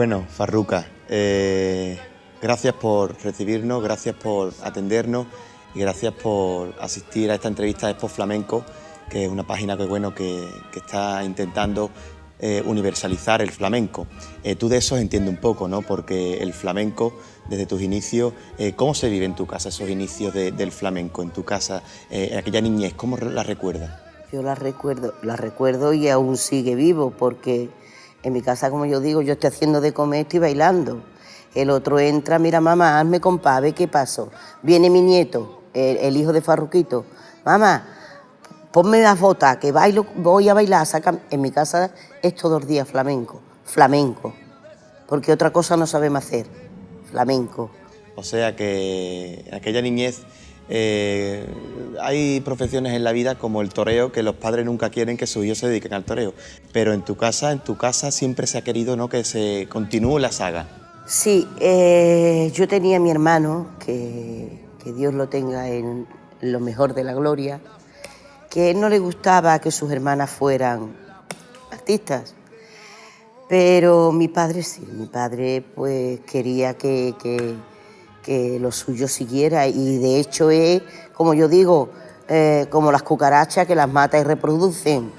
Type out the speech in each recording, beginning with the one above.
Bueno, Farruca, gracias por recibirnos, gracias por atendernos y gracias por asistir a esta entrevista de Expo Flamenco, que es una página que está intentando universalizar el flamenco. Tú de eso entiendes un poco, ¿no? Porque el flamenco, desde tus inicios, ¿cómo se vive en tu casa esos inicios del flamenco? En tu casa, aquella niñez, ¿cómo la recuerdas? Yo la recuerdo y aún sigue vivo, porque en mi casa, como yo digo, yo estoy haciendo de comer, estoy bailando. El otro entra, mira mamá, hazme compás, a ver qué pasó. Viene mi nieto, el hijo de Farruquito, mamá, ponme las botas, que bailo, voy a bailar, saca. En mi casa es todos los días flamenco, porque otra cosa no sabemos hacer, flamenco. O sea que en aquella niñez hay profesiones en la vida como el toreo, que los padres nunca quieren que sus hijos se dediquen al toreo, pero en tu casa siempre se ha querido, ¿no?, que se continúe la saga. Sí, yo tenía a mi hermano, que Dios lo tenga en lo mejor de la gloria, que a él no le gustaba que sus hermanas fueran artistas, pero mi padre sí, mi padre pues quería que lo suyo siguiera, y de hecho es, como yo digo, como las cucarachas que las mata y reproducen,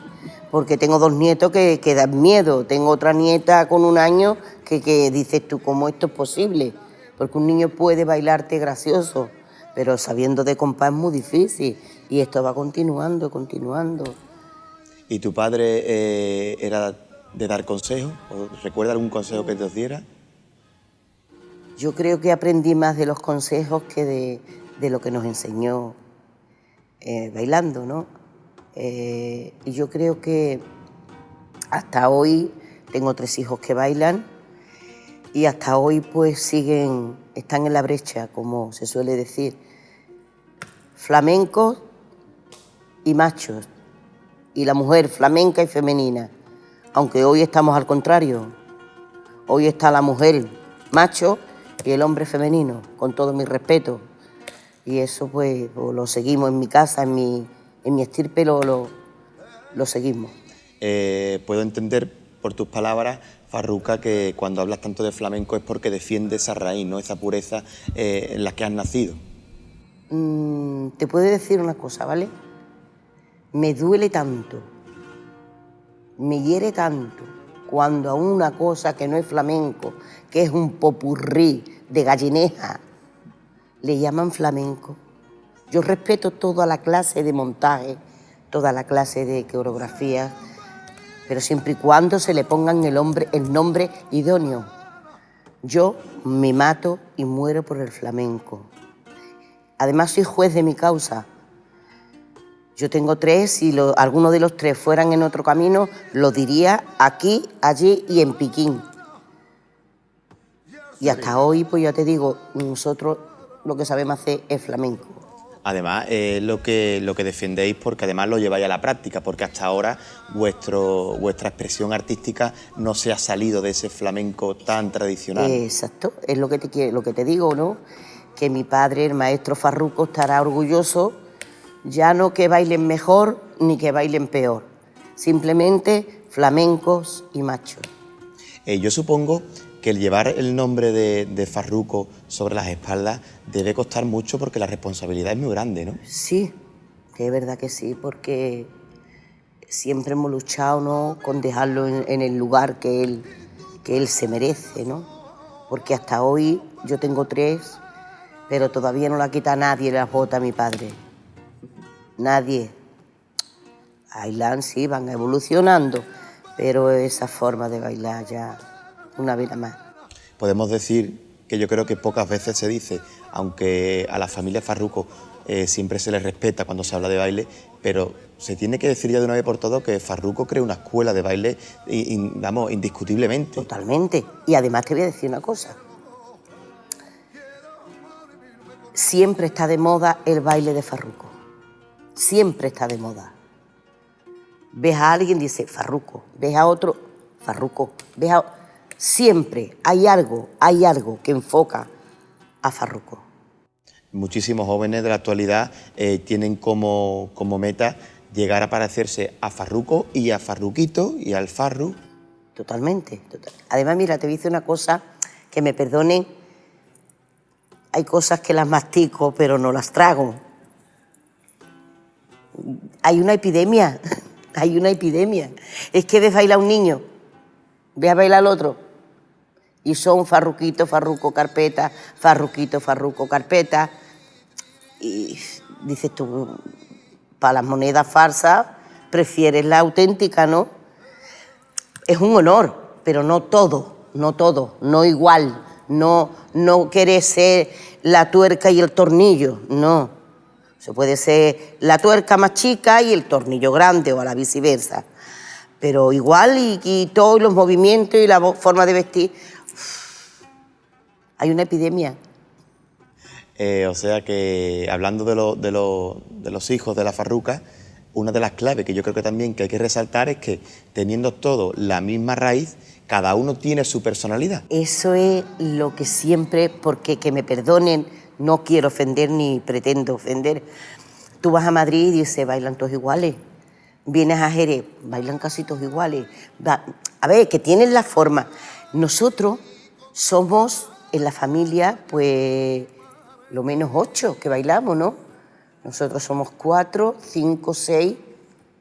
porque tengo dos nietos que dan miedo, tengo otra nieta con 1 año que dices tú, ¿cómo esto es posible? Porque un niño puede bailarte gracioso, pero sabiendo de compás es muy difícil, y esto va continuando. ¿Y tu padre era de dar consejos? ¿O recuerda algún consejo que te os diera? Yo creo que aprendí más de los consejos que de lo que nos enseñó bailando, ¿no? Y yo creo que hasta hoy tengo 3 hijos que bailan, y hasta hoy pues están en la brecha, como se suele decir, flamencos y machos, y la mujer flamenca y femenina, aunque hoy estamos al contrario. Hoy está la mujer macho y el hombre femenino, con todo mi respeto, y eso pues lo seguimos en mi casa, en mi estirpe lo seguimos. Puedo entender por tus palabras, Farruca, que cuando hablas tanto de flamenco es porque defiendes esa raíz, ¿no?, esa pureza en la que has nacido. Te puedo decir una cosa, ¿vale? Me duele tanto, me hiere tanto, cuando a una cosa que no es flamenco, que es un popurrí de gallineja, le llaman flamenco. Yo respeto toda la clase de montaje, toda la clase de coreografía, pero siempre y cuando se le pongan el nombre idóneo. Yo me mato y muero por el flamenco. Además soy juez de mi causa. Yo tengo 3, si alguno de los 3 fueran en otro camino, lo diría aquí, allí y en Pekín. Y hasta hoy, pues ya te digo, nosotros lo que sabemos hacer es flamenco. Además, lo que defendéis, porque además lo lleváis a la práctica, porque hasta ahora vuestra expresión artística no se ha salido de ese flamenco tan tradicional. Exacto, es lo que te digo, ¿no? Que mi padre, el maestro Farruco, estará orgulloso, ya no que bailen mejor ni que bailen peor, simplemente flamencos y machos. Yo supongo que el llevar el nombre de Farruco sobre las espaldas debe costar mucho, porque la responsabilidad es muy grande, ¿no? Sí, que es verdad que sí, porque siempre hemos luchado, ¿no?, con dejarlo en el lugar que él se merece, ¿no? Porque hasta hoy yo tengo 3, pero todavía no la quita nadie las botas a mi padre. Nadie. Bailan, sí, van evolucionando, pero esa forma de bailar ya una vida más. Podemos decir que yo creo que pocas veces se dice, aunque a la familia Farruco siempre se les respeta cuando se habla de baile, pero se tiene que decir ya de una vez por todas que Farruco creó una escuela de baile, vamos, indiscutiblemente. Totalmente. Y además te voy a decir una cosa. Siempre está de moda el baile de Farruco. Siempre está de moda. Ves a alguien y dice Farruco, ves a otro Farruco, siempre hay algo que enfoca a Farruco. Muchísimos jóvenes de la actualidad tienen como meta llegar a parecerse a Farruco y a Farruquito y al Farru. Totalmente. Además, mira, te voy a decir una cosa, que me perdonen, hay cosas que las mastico, pero no las trago. Hay una epidemia, hay una epidemia. Es que ves bailar a un niño, ves a bailar al otro, y son farruquito, farruco, carpeta, farruquito, farruco, carpeta. Y dices tú, para las monedas falsas, prefieres la auténtica, ¿no? Es un honor, pero no todo, no igual, no querer ser la tuerca y el tornillo, no. Se puede ser la tuerca más chica y el tornillo grande o a la viceversa. Pero igual y todos los movimientos y la forma de vestir, hay una epidemia. O sea que, hablando de los hijos de la farruca, una de las claves que yo creo que también que hay que resaltar es que, teniendo todo la misma raíz, cada uno tiene su personalidad. Eso es lo que siempre, porque que me perdonen, no quiero ofender ni pretendo ofender. Tú vas a Madrid y dices, bailan todos iguales. Vienes a Jerez, bailan casi todos iguales. A ver, que tienen la forma. Nosotros somos en la familia, pues, lo menos 8 que bailamos, ¿no? Nosotros somos 4, 5, 6,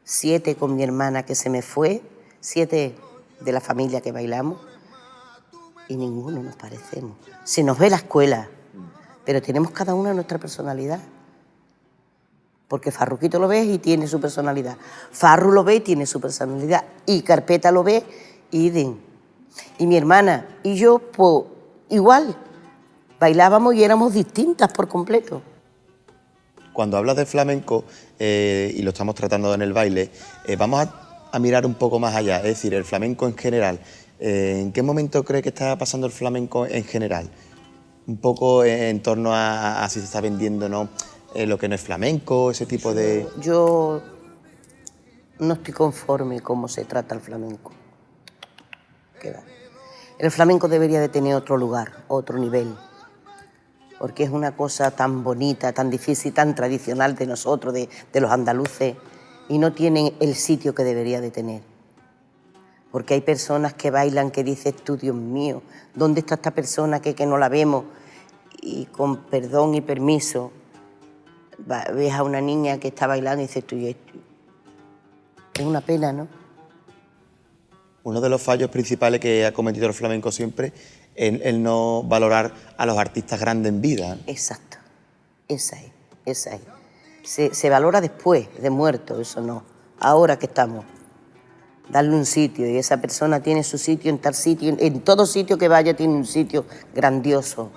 7 con mi hermana que se me fue, 7 de la familia que bailamos, y ninguno nos parecemos. Se nos ve la escuela, pero tenemos cada una nuestra personalidad. Porque Farruquito lo ve y tiene su personalidad, Farru lo ve y tiene su personalidad, y Carpeta lo ve y idem. Y mi hermana y yo, pues, igual, bailábamos y éramos distintas por completo. Cuando hablas de flamenco, y lo estamos tratando en el baile, vamos a mirar un poco más allá, es decir, el flamenco en general. ¿En qué momento crees que está pasando el flamenco en general? Un poco en torno a si se está vendiendo, ¿no?, lo que no es flamenco, ese tipo de... Yo no estoy conforme cómo se trata el flamenco. ¿Qué va? El flamenco debería de tener otro lugar, otro nivel, porque es una cosa tan bonita, tan difícil, tan tradicional de nosotros, de los andaluces, y no tienen el sitio que debería de tener. Porque hay personas que bailan que dices tú, Dios mío, ¿dónde está esta persona que no la vemos? Y con perdón y permiso, ves a una niña que está bailando y dices tú, es una pena, ¿no? Uno de los fallos principales que ha cometido el flamenco siempre es el no valorar a los artistas grandes en vida. Exacto, esa es. Se valora después de muerto, eso no. Ahora que estamos, darle un sitio, y esa persona tiene su sitio en tal sitio, en todo sitio que vaya tiene un sitio grandioso.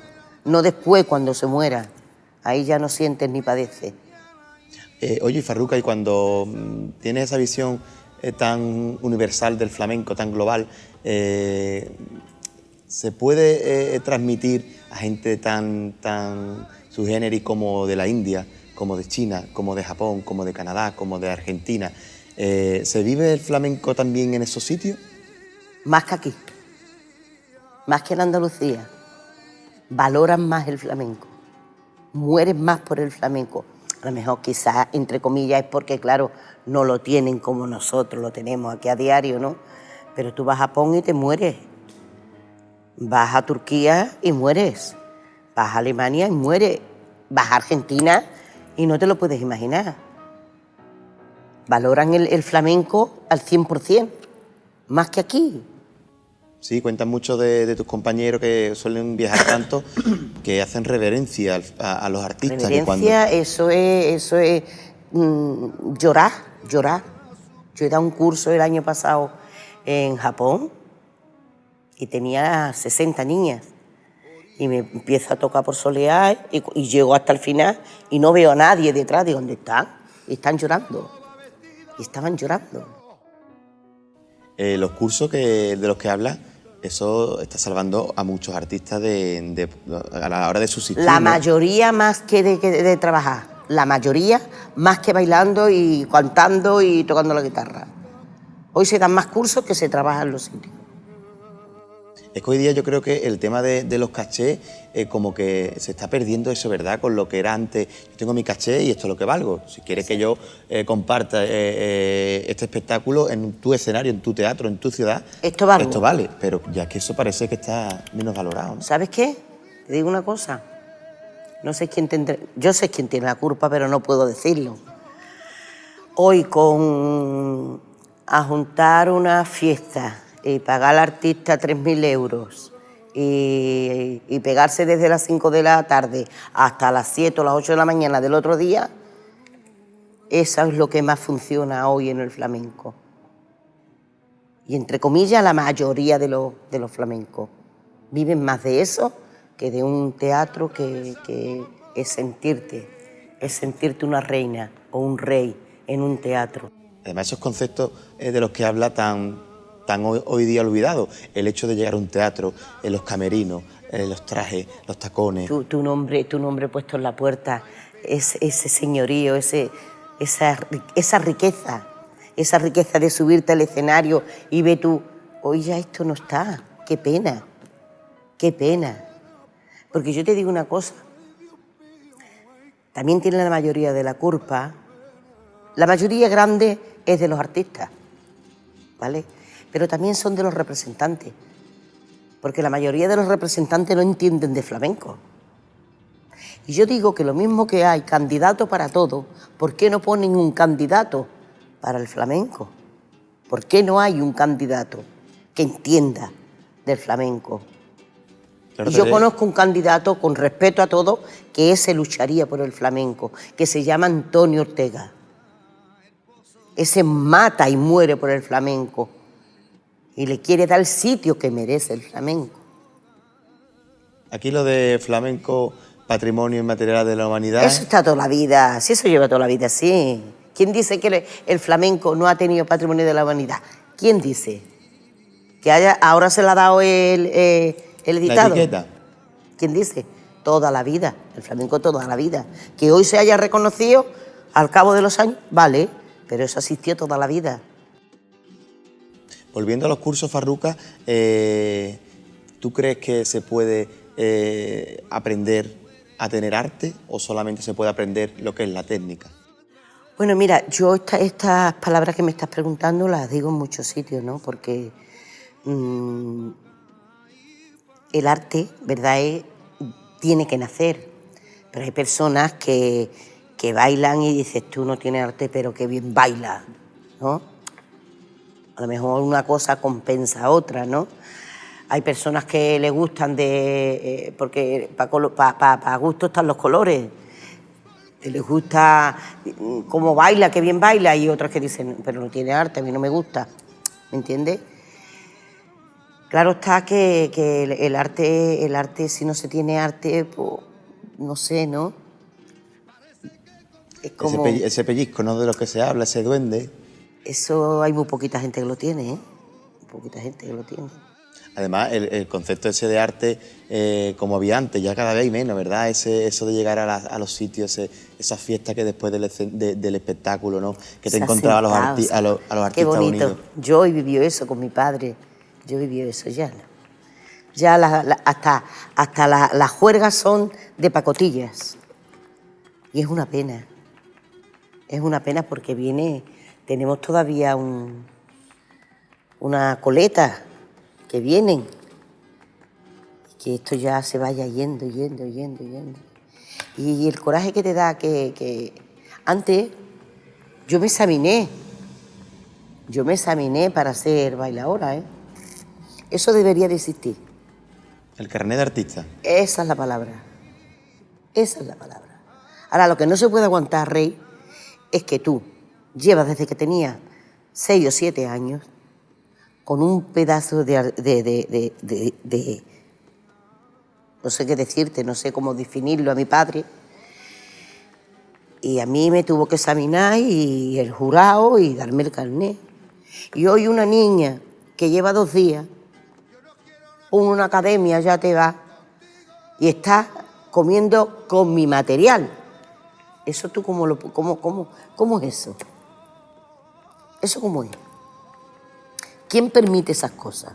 No después, cuando se muera, ahí ya no sientes ni padeces. Oye, Farruca, y cuando tienes esa visión tan universal del flamenco, tan global, ¿se puede transmitir a gente tan subgéneri como de la India, como de China, como de Japón, como de Canadá, como de Argentina? ¿Se vive el flamenco también en esos sitios? Más que aquí, más que en Andalucía. Valoran más el flamenco, mueren más por el flamenco. A lo mejor quizás, entre comillas, es porque, claro, no lo tienen como nosotros lo tenemos aquí a diario, ¿no? Pero tú vas a Japón y te mueres. Vas a Turquía y mueres. Vas a Alemania y mueres. Vas a Argentina y no te lo puedes imaginar. Valoran el flamenco al 100%, más que aquí. Sí, cuentan mucho de tus compañeros que suelen viajar tanto, que hacen reverencia a los artistas. Reverencia, eso es llorar. Yo he dado un curso el año pasado en Japón y tenía 60 niñas. Y me empiezo a tocar por solear y llego hasta el final y no veo a nadie detrás. Digo, ¿dónde están? Y están llorando. Y estaban llorando. Los cursos de los que hablas, eso está salvando a muchos artistas a la hora de subsistir. La ¿no? mayoría más que de trabajar. La mayoría más que bailando y cantando y tocando la guitarra. Hoy se dan más cursos que se trabajan en los sitios. Es que hoy día yo creo que el tema de los cachés como que se está perdiendo eso, ¿verdad? Con lo que era antes, yo tengo mi caché y esto es lo que valgo. Si quieres que yo comparta este espectáculo en tu escenario, en tu teatro, en tu ciudad, Esto vale. esto vale. Pero ya que eso parece que está menos valorado, ¿no? ¿Sabes qué? Te digo una cosa. No sé quién tendrá... Yo sé quién tiene la culpa, pero no puedo decirlo. Hoy a juntar una fiesta y pagar al artista 3.000 euros y pegarse desde las 5 de la tarde hasta las 7 o las 8 de la mañana del otro día, eso es lo que más funciona hoy en el flamenco. Y entre comillas, la mayoría de los flamencos viven más de eso que de un teatro que es sentirte una reina o un rey en un teatro. Además, esos conceptos de los que habla tan hoy día olvidados, el hecho de llegar a un teatro, los camerinos, los trajes, los tacones. Tu nombre puesto en la puerta, ese señorío, esa riqueza de subirte al escenario y ve tú, hoy ya esto no está, qué pena. Porque yo te digo una cosa, también tiene la mayoría de la culpa, la mayoría grande es de los artistas, ¿vale? Pero también son de los representantes, porque la mayoría de los representantes no entienden de flamenco. Y yo digo que lo mismo que hay candidato para todo, ¿por qué no ponen un candidato para el flamenco? ¿Por qué no hay un candidato que entienda del flamenco? Y yo conozco un candidato, con respeto a todo, que ese lucharía por el flamenco, que se llama Antonio Ortega. Ese mata y muere por el flamenco y le quiere dar el sitio que merece el flamenco. Aquí lo de flamenco, patrimonio inmaterial de la humanidad. Eso está toda la vida, sí, eso lleva toda la vida, sí. ¿Quién dice que el flamenco no ha tenido patrimonio de la humanidad? ¿Quién dice? Que ahora se le ha dado el editado. La etiqueta. ¿Quién dice? Toda la vida, el flamenco toda la vida. Que hoy se haya reconocido al cabo de los años, vale, pero eso asistió toda la vida. Volviendo a los cursos, Farruca, ¿tú crees que se puede aprender a tener arte o solamente se puede aprender lo que es la técnica? Bueno, mira, yo estas palabras que me estás preguntando las digo en muchos sitios, ¿no? Porque el arte, ¿verdad?, tiene que nacer, pero hay personas que bailan y dices, tú no tienes arte, pero qué bien bailas, ¿no? A lo mejor una cosa compensa a otra, ¿no? Hay personas que le gustan porque para gusto están los colores, que les gusta cómo baila, qué bien baila, y otras que dicen, pero no tiene arte, a mí no me gusta, ¿me entiendes? Claro está que el arte, si no se tiene arte, pues, no sé, ¿no? Es como... Ese pellizco, ¿no?, de lo que se habla, ese duende. Eso hay muy poquita gente que lo tiene, ¿eh? Muy poquita gente que lo tiene. Además, el concepto ese de arte, como había antes, ya cada vez hay menos, ¿verdad? Eso de llegar a los sitios, esas fiestas que después del espectáculo, ¿no?, que te encontraba a los artistas qué bonito. unidos. Yo he vivido eso con mi padre. Yo he vivido eso ya, ¿no? Ya hasta las juergas son de pacotillas. Y es una pena. Es una pena porque tenemos todavía una coleta que vienen. Y que esto ya se vaya yendo. Y el coraje que te da que antes yo me examiné para ser bailadora, ¿eh? Eso debería de existir. El carnet de artista. Esa es la palabra. Ahora, lo que no se puede aguantar, Rey, es que tú llevas desde que tenías 6 o 7 años con un pedazo de no sé qué decirte, no sé cómo definirlo a mi padre, y a mí me tuvo que examinar y el jurado y darme el carnet. Y hoy una niña que lleva 2 días una academia ya te va y estás comiendo con mi material. ¿Eso tú cómo es eso? ¿Eso cómo es? ¿Quién permite esas cosas?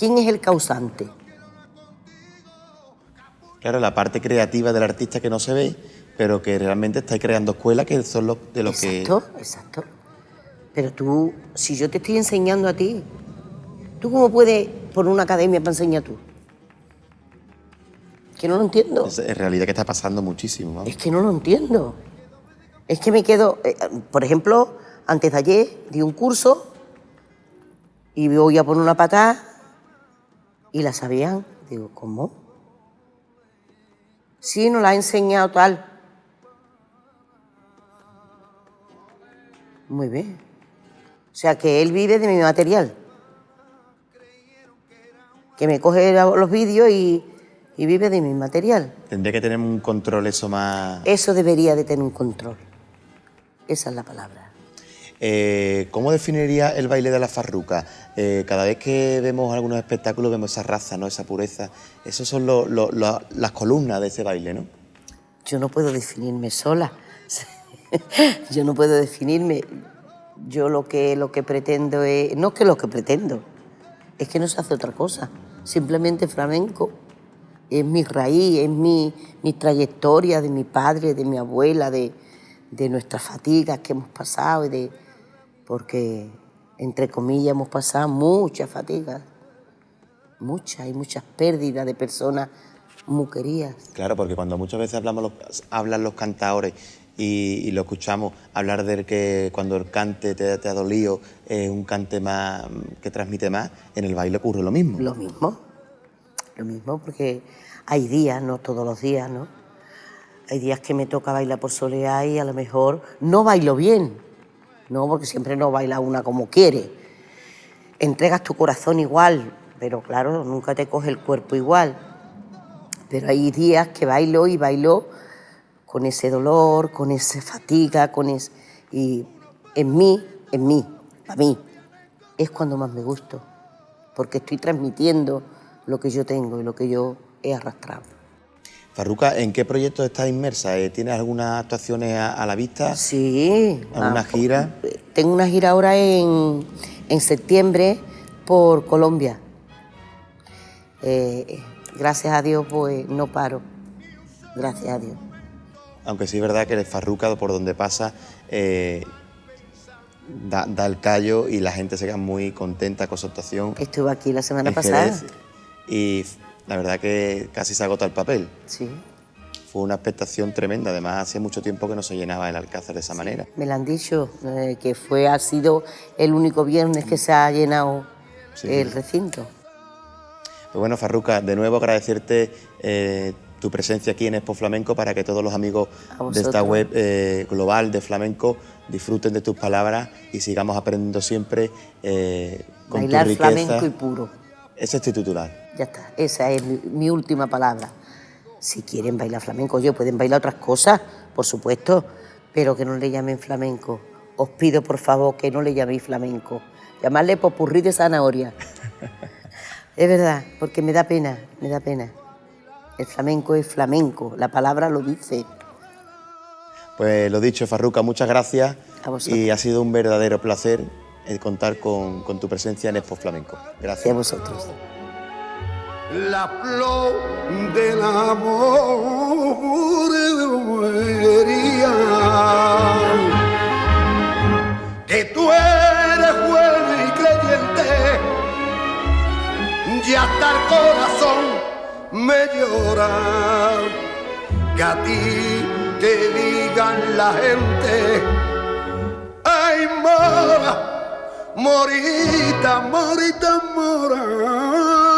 ¿Quién es el causante? Claro, la parte creativa del artista que no se ve, pero que realmente estáis creando escuelas que son de lo que... Exacto, exacto. Pero tú, si yo te estoy enseñando a ti, ¿tú cómo puedes poner una academia para enseñar tú? Que no lo entiendo. Es en realidad que está pasando muchísimo, vamos. Es que no lo entiendo. Es que me quedo... por ejemplo, antes de ayer di un curso y voy a poner una patada y la sabían. Digo, ¿cómo? Sí, nos la ha enseñado tal. Muy bien. O sea, que él vive de mi material. Que me coge los vídeos y vive de mi material. Tendría que tener un control eso más... Eso debería de tener un control. Esa es la palabra. ¿Cómo definiría el baile de la farruca? Cada vez que vemos algunos espectáculos vemos esa raza, ¿no? Esa pureza. Esas son las columnas de ese baile, ¿no? Yo no puedo definirme sola. Yo no puedo definirme. Yo lo que pretendo es... No es que lo que pretendo, es que no se hace otra cosa. Simplemente flamenco. Es mi raíz, es mi trayectoria de mi padre, de mi abuela, de nuestras fatigas que hemos pasado porque, entre comillas, hemos pasado muchas fatigas, hay muchas pérdidas de personas muy queridas. Claro, porque cuando muchas veces hablan los cantadores y lo escuchamos hablar de que cuando el cante te ha dolido es un cante más que transmite más, en el baile ocurre lo mismo. Lo mismo porque hay días, no todos los días, ¿no? Hay días que me toca bailar por soleá y a lo mejor no bailo bien, no, porque siempre no baila una como quiere. Entregas tu corazón igual, pero claro, nunca te coge el cuerpo igual. Pero hay días que bailo y bailo con ese dolor, con esa fatiga, y en mí, a mí, es cuando más me gusto, porque estoy transmitiendo lo que yo tengo y lo que yo he arrastrado. Farruca, ¿en qué proyectos estás inmersa? ¿Tienes algunas actuaciones a la vista? Sí. ¿Alguna gira? Tengo una gira ahora en septiembre por Colombia. Gracias a Dios, pues no paro. Gracias a Dios. Aunque sí es verdad que el Farruca, por donde pasa, da el callo y la gente se queda muy contenta con su actuación. Estuve aquí la semana en pasada. Jerez, y la verdad que casi se agota el papel. Sí. Fue una expectación tremenda, además hacía mucho tiempo que no se llenaba el Alcázar de esa manera. Me lo han dicho, que ha sido el único viernes que se ha llenado el recinto. Pues bueno, Farruca, de nuevo agradecerte tu presencia aquí en Expo Flamenco para que todos los amigos de esta web global de flamenco disfruten de tus palabras y sigamos aprendiendo siempre con bailar tu riqueza. Flamenco y puro. Ese es tu titular. Ya está, esa es mi última palabra. Si quieren bailar flamenco, pueden bailar otras cosas, por supuesto, pero que no le llamen flamenco. Os pido, por favor, que no le llaméis flamenco. Llamarle popurrí de zanahoria. Es verdad, porque me da pena. El flamenco es flamenco, la palabra lo dice. Pues lo dicho, Farruca, muchas gracias. A vosotros. Y ha sido un verdadero placer contar con tu presencia en Expo Flamenco. Gracias. Y a vosotros. La flor del amor debería que tú eres bueno y creyente y hasta el corazón me llora que a ti te digan la gente ay mora, morita, morita, mora.